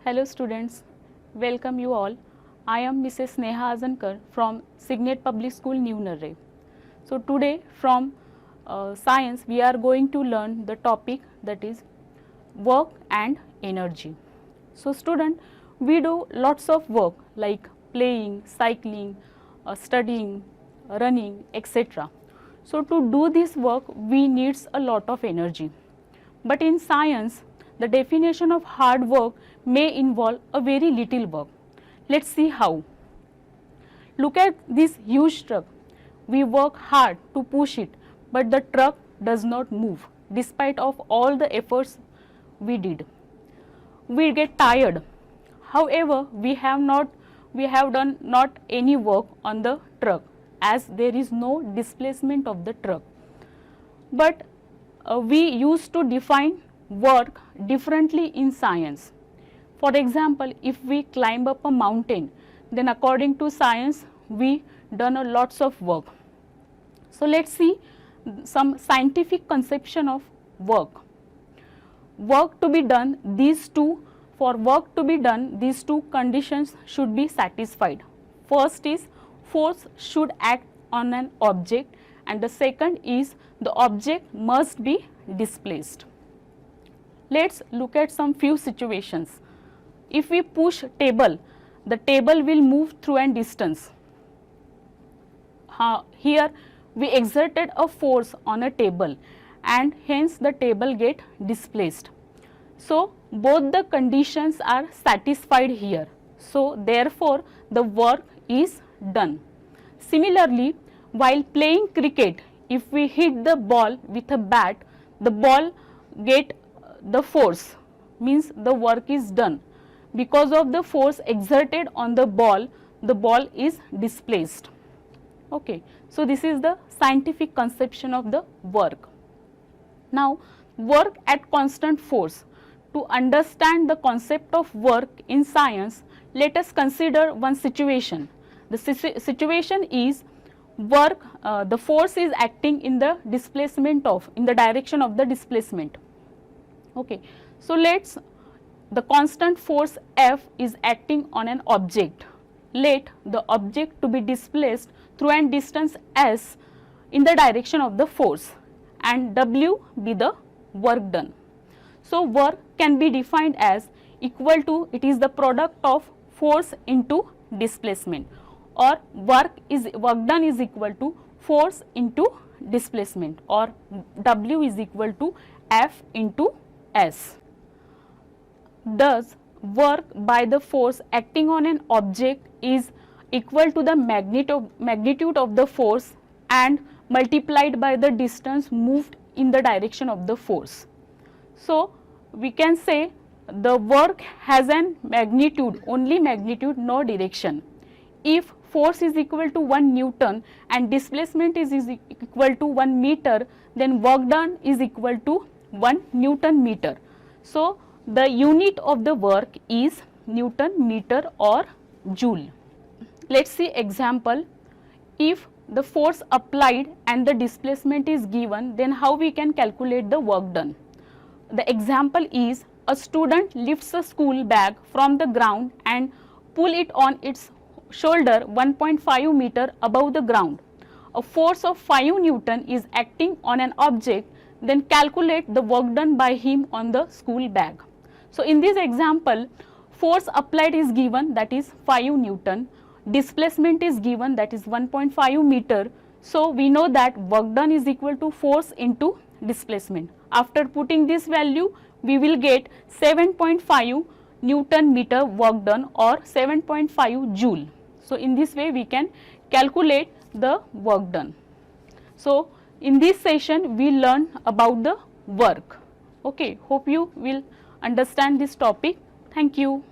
Hello students, welcome you all. I am Mrs. Neha Azankar from Signet Public School, New Narre. So today from science we are going to learn the topic that is work and energy. So student, we do lots of work like playing, cycling, studying, running, etc. So to do this work we needs a lot of energy. But in science, the definition of hard work may involve a very little work. Let's see how. Look at this huge truck. We work hard to push it, but the truck does not move despite of all the efforts we did. We get tired. However, we have done not any work on the truck as there is no displacement of the truck. But we used to define work differently in science. For example, if we climb up a mountain, then according to science we done a lots of work. So let's see some scientific conception of work. Work to be done, for work to be done, these two conditions should be satisfied. First is force should act on an object, and the second is the object must be displaced. Let's look at some few situations. If we push table, the table will move through a distance. Here we exerted a force on a table and hence the table get displaced. So both the conditions are satisfied here. So therefore the work is done. Similarly, while playing cricket, if we hit the ball with a bat, the ball get the force, means the work is done. Because of the force exerted on the ball is displaced. Okay. So this is the scientific conception of the work. Now work at constant force. To understand the concept of work in science, let us consider one situation. The situation is work, the force is acting in the direction of the displacement. Okay. So the constant force F is acting on an object. Let the object to be displaced through a distance S in the direction of the force, and W be the work done. So work can be defined as equal to, it is the product of force into displacement, or work done is equal to force into displacement, or W is equal to F into S. Thus, work by the force acting on an object is equal to the magnitude of the force and multiplied by the distance moved in the direction of the force. So we can say the work has an magnitude, only magnitude, no direction. If force is equal to 1 Newton and displacement is equal to 1 meter, then work done is equal to 1 Newton meter. So the unit of the work is Newton meter or joule. Let's see example. If the force applied and the displacement is given, then how we can calculate the work done? The example is a student lifts a school bag from the ground and pull it on its shoulder 1.5 meter above the ground. A force of 5 Newton is acting on an object, then calculate the work done by him on the school bag. So in this example, force applied is given, that is 5 Newton, displacement is given, that is 1.5 meter. So we know that work done is equal to force into displacement. After putting this value, we will get 7.5 Newton meter work done, or 7.5 joule. So in this way we can calculate the work done. So in this session we learn about the work. Okay, hope you will understand this topic. Thank you.